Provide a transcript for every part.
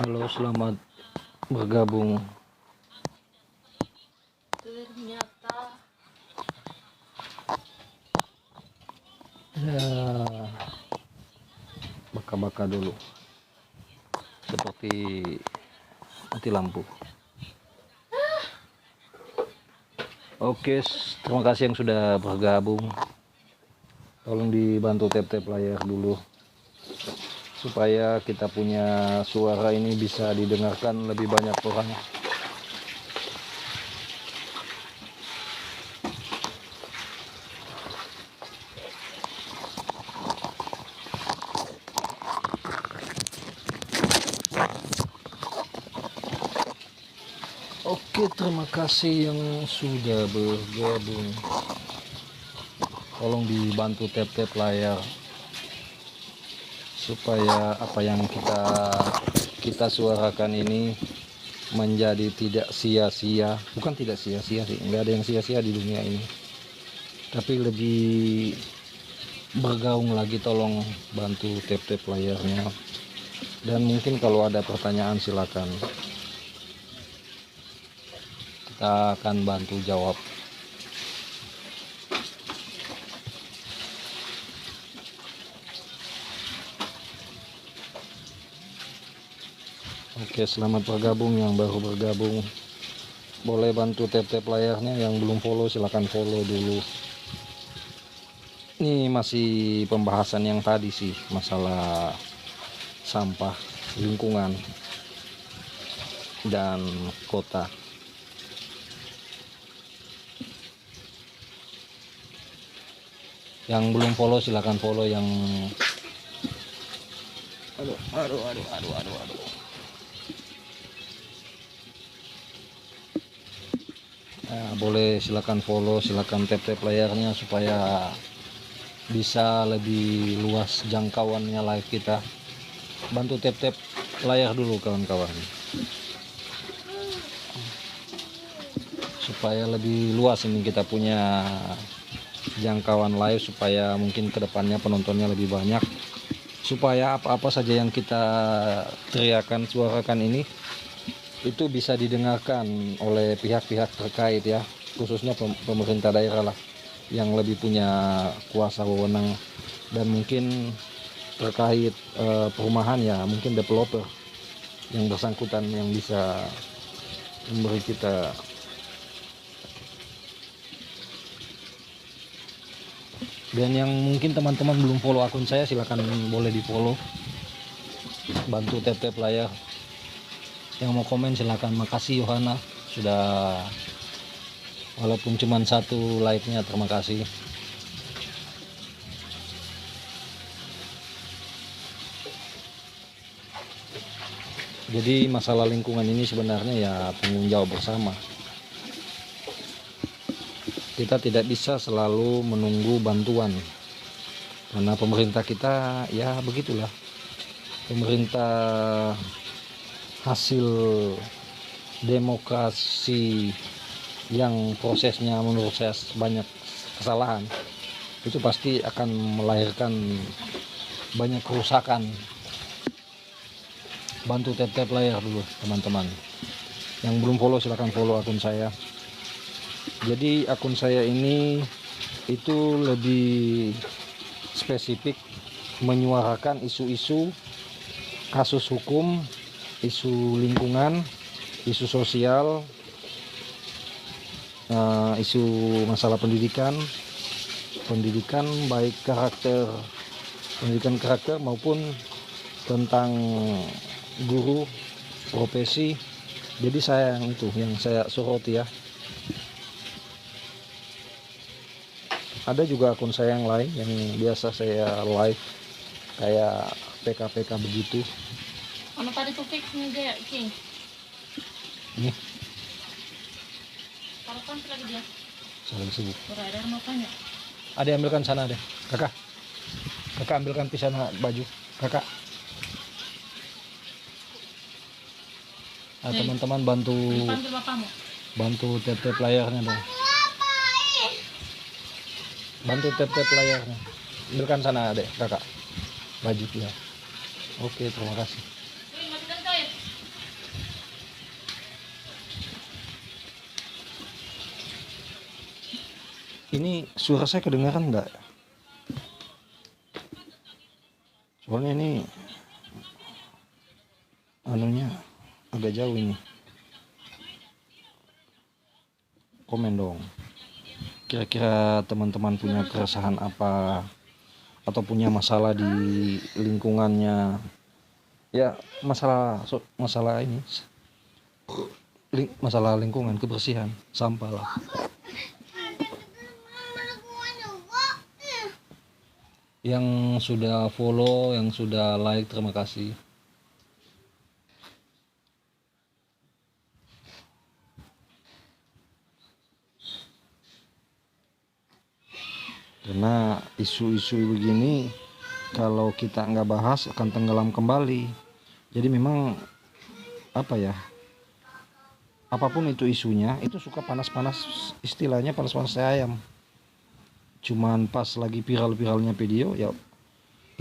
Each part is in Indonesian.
Halo, selamat bergabung. Ternyata Ya, baka-baka dulu. Seperti mati lampu. Oke, terima kasih yang sudah bergabung. Tolong dibantu tap-tap layar dulu supaya kita punya suara ini bisa didengarkan lebih banyak orang. Oke, terima kasih yang sudah bergabung. Tolong dibantu tap-tap layar supaya apa yang kita suarakan ini menjadi tidak sia-sia. Bukan tidak sia-sia sih, nggak ada yang sia-sia di dunia ini, tapi lebih bergaung lagi. Tolong bantu tap-tap layarnya, dan mungkin kalau ada pertanyaan silakan, kita akan bantu jawab. Oke, selamat bergabung yang baru bergabung. Boleh bantu tap-tap layarnya, yang belum follow silakan follow dulu. Ini masih pembahasan yang tadi sih, masalah sampah, lingkungan, dan kota. Yang belum follow silakan follow. Yang aduh. Nah, boleh silakan follow, silakan tap-tap layarnya supaya bisa lebih luas jangkauannya live kita. Bantu tap-tap layar dulu kawan-kawan, supaya lebih luas ini kita punya jangkauan live, supaya mungkin kedepannya penontonnya lebih banyak, supaya apa-apa saja yang kita teriakan, suarakan ini itu bisa didengarkan oleh pihak-pihak terkait ya, khususnya pemerintah daerah lah, yang lebih punya kuasa wewenang, dan mungkin terkait perumahan ya, mungkin developer yang bersangkutan yang bisa memberi kita. Dan yang mungkin teman-teman belum follow akun saya, silakan boleh di follow, bantu tap-tap layar. Yang mau komen silakan. Makasih Yohana sudah, walaupun cuma satu like-nya, terima kasih. Jadi masalah lingkungan ini sebenarnya ya tanggung jawab bersama. Kita tidak bisa selalu menunggu bantuan, karena pemerintah kita ya begitulah. Pemerintah hasil demokrasi yang prosesnya menurut saya banyak kesalahan, itu pasti akan melahirkan banyak kerusakan. Bantu tap-tap layar dulu teman-teman. Yang belum follow silahkan follow akun saya. Jadi akun saya ini itu lebih spesifik menyuarakan isu-isu kasus hukum, isu lingkungan, isu sosial, isu masalah pendidikan baik pendidikan karakter maupun tentang guru, profesi. Jadi saya yang saya soroti ya. Ada juga akun saya yang lain yang biasa saya live kayak PK-PK begitu. ano tadi tuh fixnya dia, King? Nih, Kalau kan lagi dia, saya lagi sibuk. ada makanya. Ada ambilkan sana deh, kakak ambilkan di sana baju kakak. Nah, teman-teman Panggil bapakmu. bantu tap-tap layarnya dong. Bantu tap-tap layarnya. Ambilkan sana deh kakak baju ya. Oke, terima kasih. Ini suara saya kedengaran enggak? Soalnya ini anunya agak jauh ini. Komen dong. Kira-kira teman-teman punya keresahan apa atau punya masalah di lingkungannya? Ya, masalah ini. Masalah lingkungan, kebersihan, sampah lah. Yang sudah follow, yang sudah like, terima kasih. Karena isu-isu begini kalau kita nggak bahas akan tenggelam kembali. Jadi memang apa ya, apapun itu isunya itu suka panas-panas, istilahnya panas-panas ayam. Cuman pas lagi viral-viralnya video ya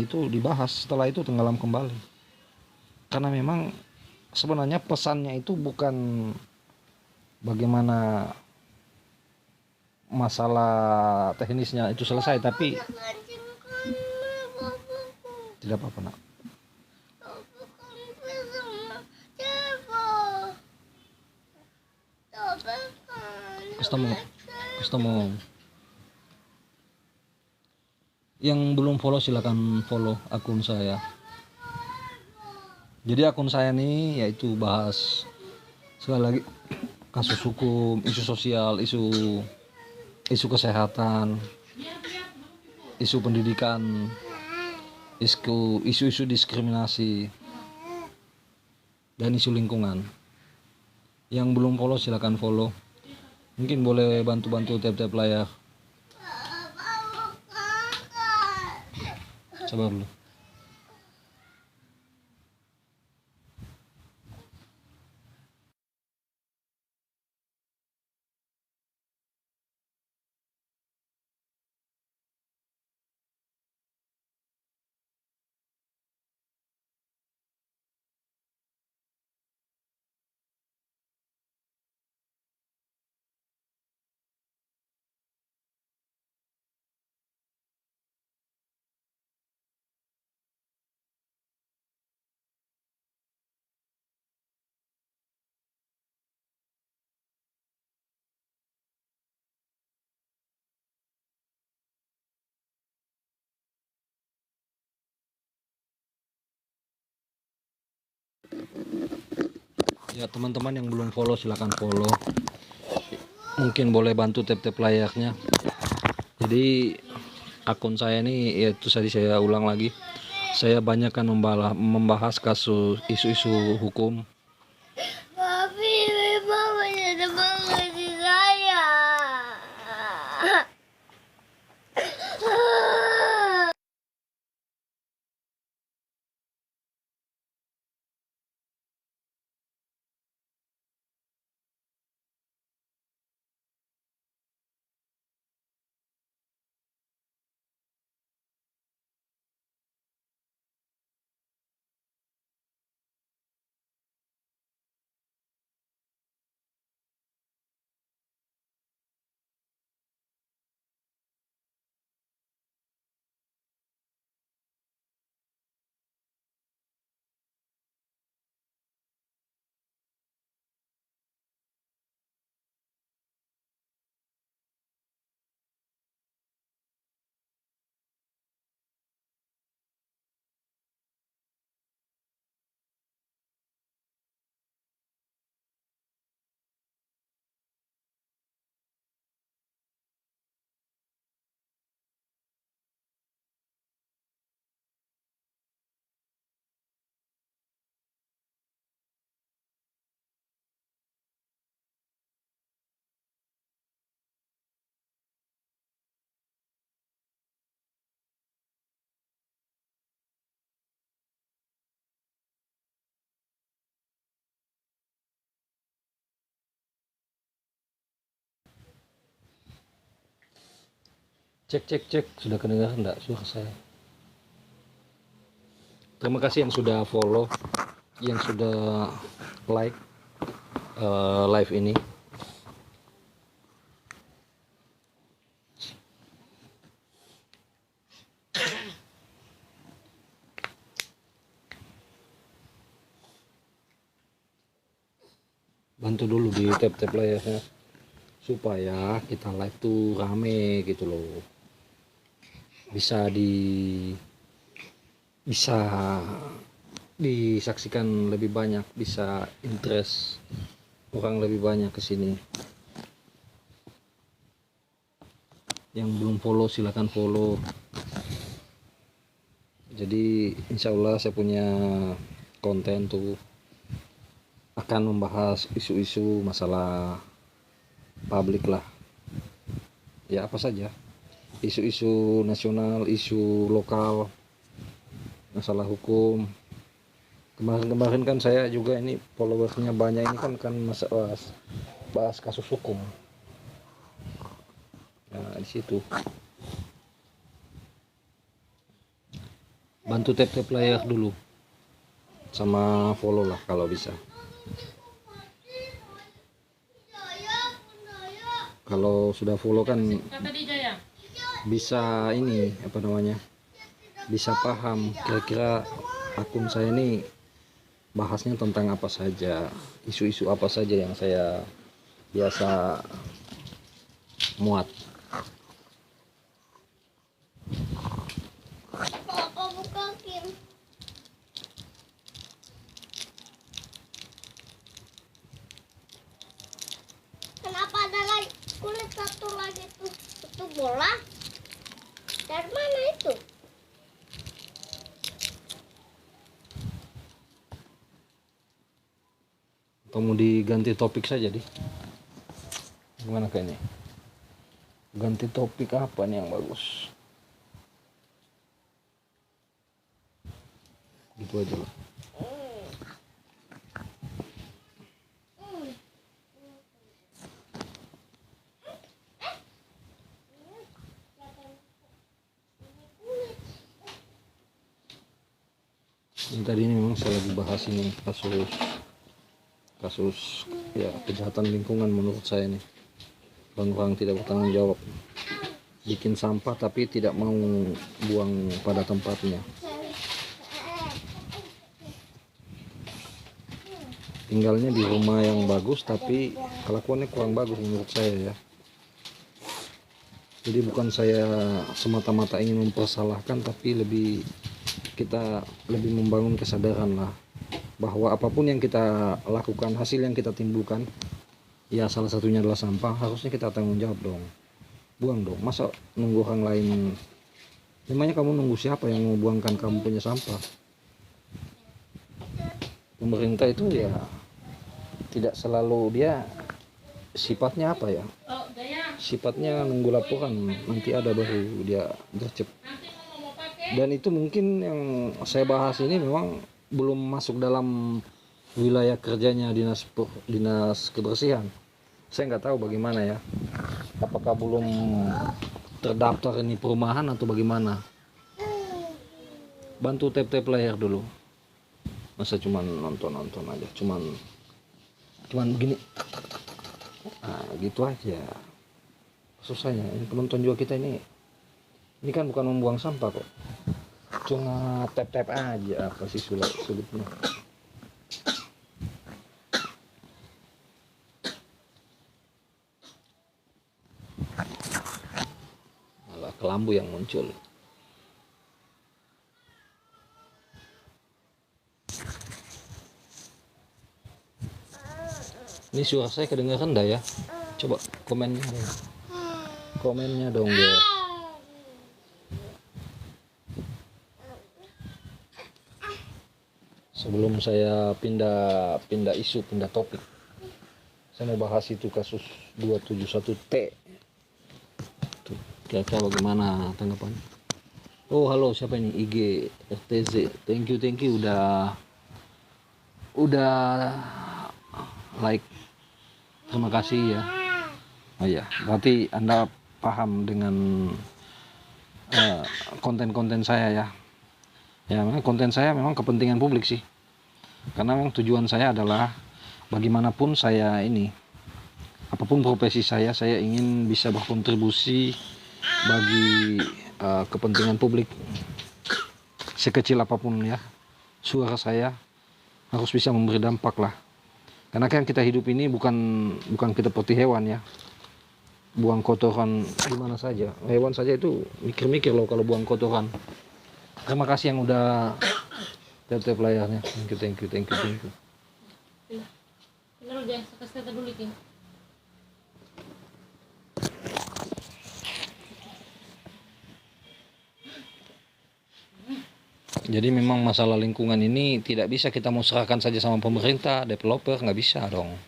itu dibahas, setelah itu tenggelam kembali. Karena memang sebenarnya pesannya itu bukan bagaimana masalah teknisnya itu selesai, tapi tidak apa-apa nak. Customer yang belum follow silakan follow akun saya. Jadi akun saya nih yaitu bahas sekali lagi kasus hukum, isu sosial, isu kesehatan, isu pendidikan, isu diskriminasi, dan isu lingkungan. Yang belum follow silakan follow. Mungkin boleh bantu-bantu tap-tap layar. Sabar dulu. Ya teman-teman yang belum follow silakan follow. Mungkin boleh bantu tap-tap layarnya. Jadi akun saya ini yaitu tadi saya ulang lagi. Saya banyak kan membahas kasus isu-isu hukum. Papi, mama ada banget di saya. Cek, sudah kedengaran enggak suara saya? Terima kasih yang sudah follow, yang sudah like live ini. bantu dulu di tap-tap layarnya supaya kita live tuh rame gitu loh, bisa disaksikan lebih banyak, bisa interest orang lebih banyak ke sini. Yang belum follow silahkan follow. Jadi insya Allah saya punya konten tuh akan membahas isu-isu masalah publik lah ya, apa saja isu-isu nasional, isu lokal, masalah hukum. Kemarin kan saya juga ini followersnya banyak, ini kan bahas kasus hukum. Nah di situ bantu tap layar dulu sama follow lah kalau bisa. Kalau sudah follow kan Kata di Jaya. bisa ini apa namanya, bisa paham kira-kira akun saya ini bahasnya tentang apa saja, isu-isu apa saja yang saya biasa muat. Papa buka Kim. Kenapa ada lagi kulit satu lagi tuh? Itu bola? Dari mana itu? Atau mau diganti topik saja di gimana kayaknya, ganti topik apa nih yang bagus, gitu aja lah. Ini tadi ini memang saya lagi bahas ini kasus ya kejahatan lingkungan menurut saya nih. Orang-orang tidak bertanggung jawab, bikin sampah tapi tidak mau buang pada tempatnya. Tinggalnya di rumah yang bagus tapi kelakuannya kurang bagus menurut saya ya. Jadi bukan saya semata-mata ingin mempersalahkan, tapi kita lebih membangun kesadaran lah bahwa apapun yang kita lakukan, hasil yang kita timbulkan, ya salah satunya adalah sampah, harusnya kita tanggung jawab dong, buang dong. Masa nunggu orang lain? Memangnya kamu nunggu siapa yang mau buangkan kamu punya sampah? Pemerintah itu ya tidak selalu dia sifatnya apa ya, Oh, Jaya. sifatnya nunggu laporan, nanti ada baru dia gercep. Nanti mau pakai. Dan itu mungkin yang saya bahas ini memang belum masuk dalam wilayah kerjanya dinas kebersihan. Saya nggak tahu bagaimana ya, apakah belum terdaftar ini perumahan atau bagaimana. Bantu tap layar dulu, masa cuman nonton aja, cuman begini, nah gitu aja susahnya. Ini penonton juga kita ini kan bukan membuang sampah kok, cuma tap aja, apa sih sulitnya. Malah kelambu yang muncul. Ini suara saya kedengaran dah ya, coba komennya dong guys. Sebelum saya pindah isu, pindah topik, saya mau bahas itu kasus 271T. Tuh, kira-kira bagaimana tanggapan? Oh halo, siapa ini? IG RTZ. Thank you udah like, terima kasih ya. Oh iya, berarti Anda paham dengan konten-konten saya ya. Ya memang konten saya memang kepentingan publik sih, karena memang tujuan saya adalah bagaimanapun saya ini, apapun profesi saya ingin bisa berkontribusi bagi kepentingan publik sekecil apapun ya. Suara saya harus bisa memberi dampak lah Karena kan kita hidup ini bukan kita seperti hewan ya. Buang kotoran di mana saja. Hewan saja itu mikir-mikir loh kalau buang kotoran. Terima kasih yang udah tap layarnya. Thank you. Bener deh, kasih kata dulu King. Jadi memang masalah lingkungan ini tidak bisa kita mau serahkan saja sama pemerintah, developer, nggak bisa dong.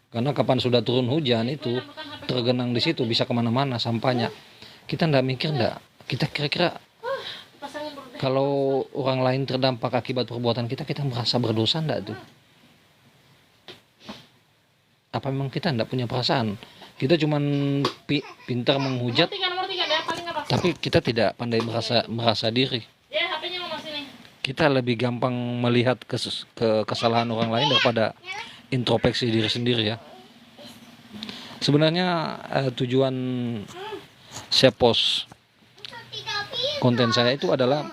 Karena kapan sudah turun hujan itu tergenang di situ bisa kemana-mana sampahnya. Kita ndak mikir ndak. Kita kira-kira Pasangin dulu deh. kalau orang lain terdampak akibat perbuatan kita merasa berdosa ndak tuh? Apa memang kita ndak punya perasaan? Kita cuman pintar menghujat, Nomor 3 deh, paling apa? tapi kita tidak pandai merasa diri. Ya, HP-nya mama sini. Kita lebih gampang melihat kesalahan orang lain daripada introspeksi diri sendiri ya. Sebenarnya tujuan saya post Tidak bisa. konten saya itu adalah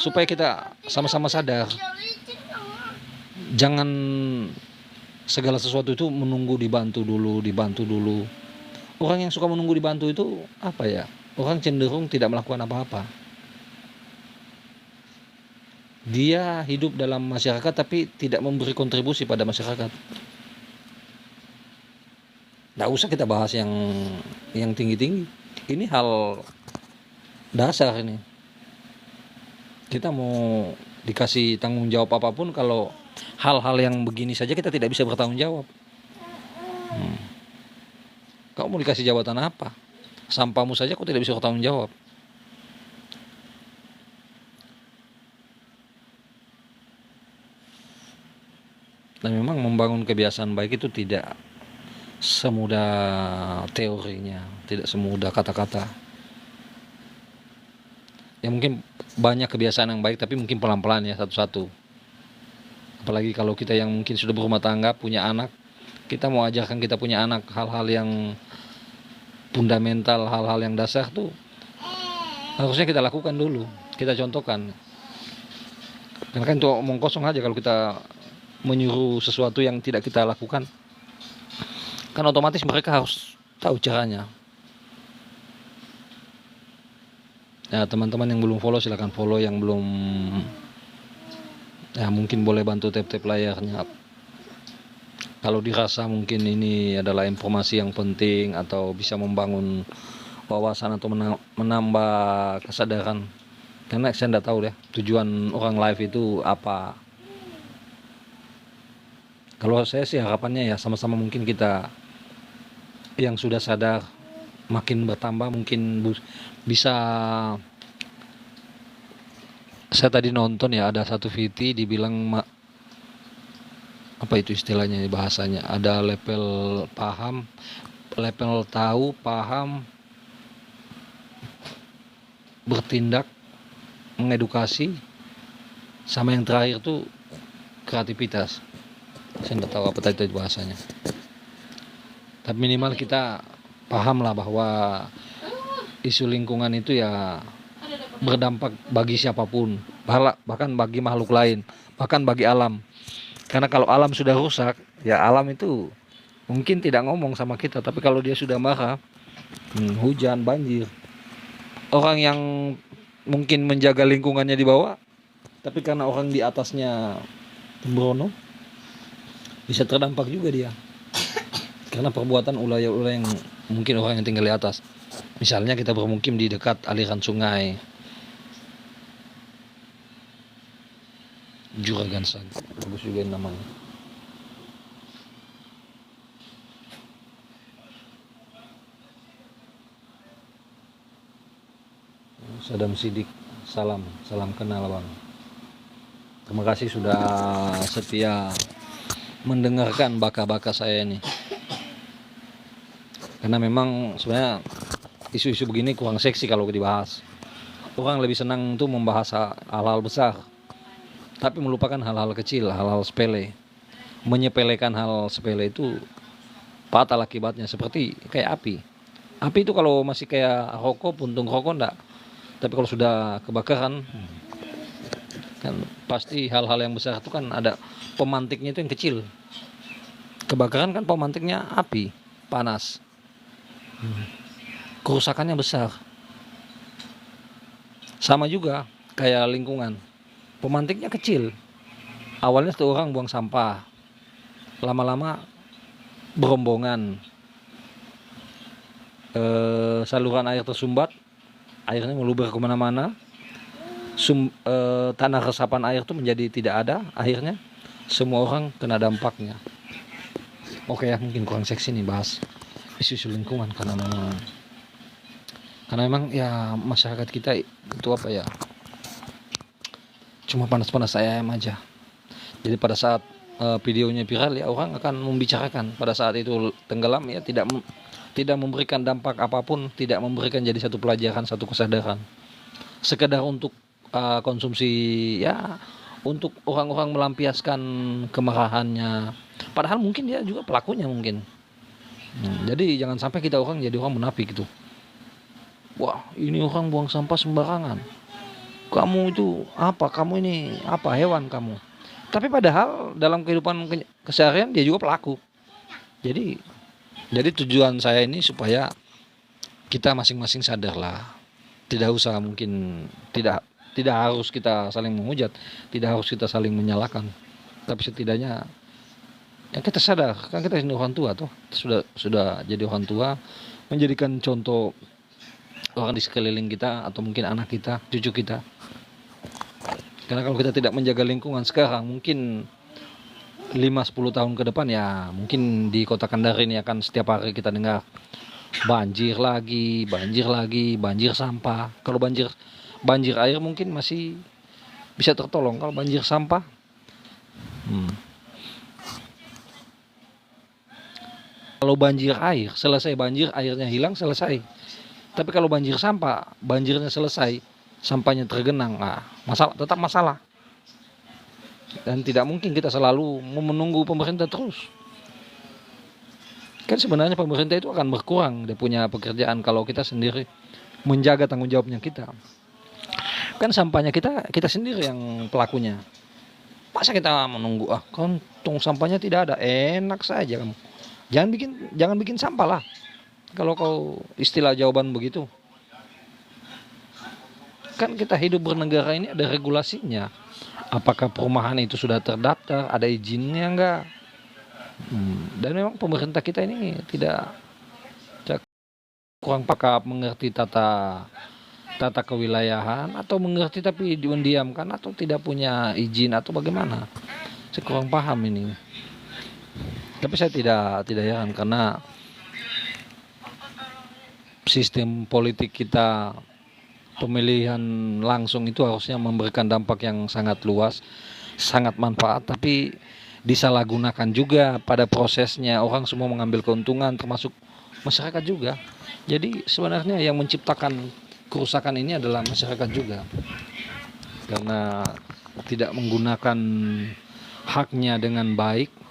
supaya kita sama-sama sadar, jangan segala sesuatu itu menunggu dibantu dulu. Orang yang suka menunggu dibantu itu apa ya? Orang cenderung tidak melakukan apa-apa. Dia hidup dalam masyarakat tapi tidak memberi kontribusi pada masyarakat. Nggak usah kita bahas yang tinggi-tinggi. Ini hal dasar ini. Kita mau dikasih tanggung jawab apapun, kalau hal-hal yang begini saja kita tidak bisa bertanggung jawab. Kau mau dikasih jabatan apa? Sampahmu saja kau tidak bisa bertanggung jawab. Dan memang membangun kebiasaan baik itu tidak semudah teorinya, tidak semudah kata-kata. Ya mungkin banyak kebiasaan yang baik tapi mungkin pelan-pelan ya, satu-satu. Apalagi kalau kita yang mungkin sudah berumah tangga, punya anak, kita mau ajarkan kita punya anak hal-hal yang fundamental, hal-hal yang dasar tuh harusnya kita lakukan dulu, kita contohkan. Karena kan itu omong kosong aja kalau kita menyuruh sesuatu yang tidak kita lakukan. Kan otomatis mereka harus tahu caranya. Ya, teman-teman yang belum follow silahkan follow, yang belum ya mungkin boleh bantu tap-tap layarnya. Kalau dirasa mungkin ini adalah informasi yang penting atau bisa membangun wawasan atau menambah kesadaran. Karena saya tidak tahu deh tujuan orang live itu apa. Kalau saya sih harapannya ya sama-sama mungkin kita yang sudah sadar makin bertambah, mungkin bisa. Saya tadi nonton ya, ada satu VT dibilang apa itu istilahnya bahasanya, ada level paham, level tahu, paham, bertindak, mengedukasi, sama yang terakhir tuh kreativitas. Saya tidak tahu apa tadi bahasanya. Tapi minimal kita paham lah bahwa isu lingkungan itu ya berdampak bagi siapapun, bahkan bagi makhluk lain, bahkan bagi alam. Karena kalau alam sudah rusak, ya alam itu mungkin tidak ngomong sama kita, tapi kalau dia sudah marah, hujan, banjir. Orang yang mungkin menjaga lingkungannya di bawah, tapi karena orang di atasnya sembrono, bisa terdampak juga dia. Karena perbuatan ulah-ulah yang mungkin orang yang tinggal di atas. Misalnya kita bermukim di dekat aliran sungai, Juragan Saga, bagus juga namanya. Sadam Sidik, salam kenal bang. Terima kasih sudah setia mendengarkan baka-baka saya ini. Karena memang sebenarnya isu-isu begini kurang seksi kalau dibahas. Orang lebih senang tuh membahas hal-hal besar, tapi melupakan hal-hal kecil, hal-hal sepele. Menyepelekan hal sepele itu fatal akibatnya, seperti kayak api. Api itu kalau masih kayak rokok, puntung rokok enggak. Tapi kalau sudah kebakaran, Kan pasti hal-hal yang besar itu kan ada pemantiknya itu yang kecil. Kebakaran kan pemantiknya api, panas. Kerusakannya besar. Sama juga kayak lingkungan. Pemantiknya kecil. Awalnya satu orang buang sampah. Lama-lama berombongan. Saluran air tersumbat. Airnya meluber kemana-mana. Tanah resapan air itu menjadi tidak ada. Akhirnya semua orang kena dampaknya. Oke ya, mungkin kurang seksi nih bahas isu-isu lingkungan karena memang ya masyarakat kita itu apa ya, cuma panas-panas ayam aja. Jadi pada saat videonya viral ya orang akan membicarakan, pada saat itu tenggelam ya tidak memberikan dampak apapun, tidak memberikan jadi satu pelajaran, satu kesadaran, sekedar untuk konsumsi ya, untuk orang-orang melampiaskan kemarahannya, padahal mungkin dia juga pelakunya mungkin. Jadi jangan sampai kita orang jadi orang munafik gitu. Wah, ini orang buang sampah sembarangan. Kamu itu apa? Kamu ini apa? Hewan kamu. Tapi padahal dalam kehidupan keseharian dia juga pelaku. Jadi tujuan saya ini supaya kita masing-masing sadarlah. Tidak usah mungkin tidak harus kita saling menghujat, tidak harus kita saling menyalahkan. Tapi setidaknya ya kita sadar, kan kita ini orang tua tuh, sudah jadi orang tua, menjadikan contoh orang di sekeliling kita atau mungkin anak kita, cucu kita. Karena kalau kita tidak menjaga lingkungan sekarang, mungkin 5-10 tahun ke depan ya mungkin di kota Kendari ini akan setiap hari kita dengar banjir lagi, banjir sampah. Kalau banjir air mungkin masih bisa tertolong, kalau banjir sampah kalau banjir air, selesai banjir, airnya hilang, selesai. Tapi kalau banjir sampah, banjirnya selesai, sampahnya tergenang, tetap masalah. Dan tidak mungkin kita selalu menunggu pemerintah terus. Kan sebenarnya pemerintah itu akan berkurang dia punya pekerjaan kalau kita sendiri menjaga tanggung jawabnya kita. Kan sampahnya kita sendiri yang pelakunya. Masa kita menunggu kan tong sampahnya tidak ada, enak saja kamu. Jangan bikin sampah lah. Kalau kau istilah jawaban begitu. Kan kita hidup bernegara ini ada regulasinya. Apakah perumahan itu sudah terdaftar, ada izinnya enggak? Dan memang pemerintah kita ini tidak kurang pakap mengerti tata kewilayahan, atau mengerti tapi mendiamkan, atau tidak punya izin, atau bagaimana. Saya kurang paham ini. Tapi saya tidak heran karena sistem politik kita, pemilihan langsung itu harusnya memberikan dampak yang sangat luas, sangat manfaat, tapi disalahgunakan juga pada prosesnya. Orang semua mengambil keuntungan, termasuk masyarakat juga. Jadi sebenarnya yang menciptakan kerusakan ini adalah masyarakat juga, karena tidak menggunakan haknya dengan baik.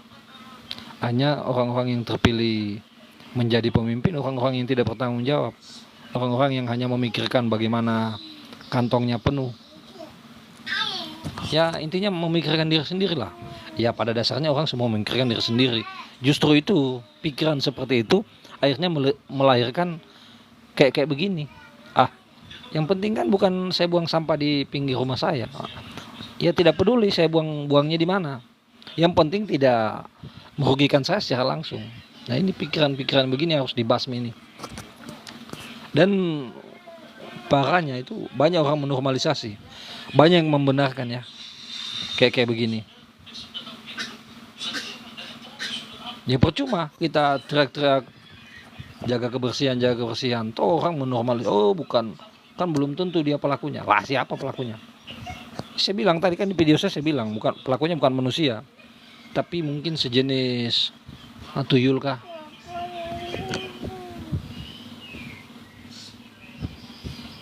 Hanya orang-orang yang terpilih menjadi pemimpin, orang-orang yang tidak bertanggung jawab, orang-orang yang hanya memikirkan bagaimana kantongnya penuh. Ya intinya memikirkan diri sendiri lah. Ya pada dasarnya orang semua memikirkan diri sendiri. Justru itu pikiran seperti itu akhirnya melahirkan kayak begini. Yang penting kan bukan saya buang sampah di pinggir rumah saya. Ya tidak peduli saya buangnya di mana. Yang penting tidak merugikan saya secara langsung. Nah ini pikiran-pikiran begini harus dibasmi ini. Dan parahnya itu banyak orang menormalisasi, banyak yang membenarkan ya kayak begini. Ya percuma kita teriak-teriak jaga kebersihan, toh orang menormalisasi. Oh bukan, kan belum tentu dia pelakunya. Lah siapa pelakunya? Saya bilang tadi kan di video saya bilang bukan pelakunya, bukan manusia, tapi mungkin sejenis tuyul kah?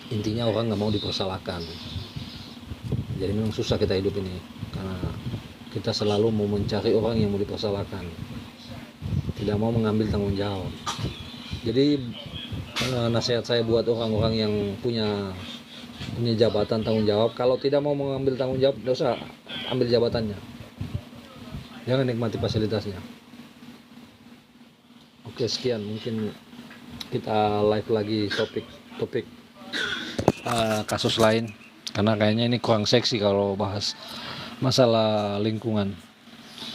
Intinya orang nggak mau dipersalahkan. Jadi memang susah kita hidup ini karena kita selalu mau mencari orang yang mau dipersalahkan, tidak mau mengambil tanggung jawab. Jadi nasihat saya buat orang-orang yang punya punya jabatan tanggung jawab. Kalau tidak mau mengambil tanggung jawab, tidak usah ambil jabatannya. Jangan nikmati fasilitasnya. Oke, sekian, mungkin kita live lagi topik kasus lain, karena kayaknya ini kurang seksi kalau bahas masalah lingkungan.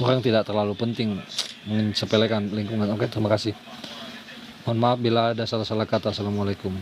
Orang tidak terlalu penting mensepelekan lingkungan. Oke, terima kasih. Mohon maaf bila ada salah-salah kata. Assalamualaikum.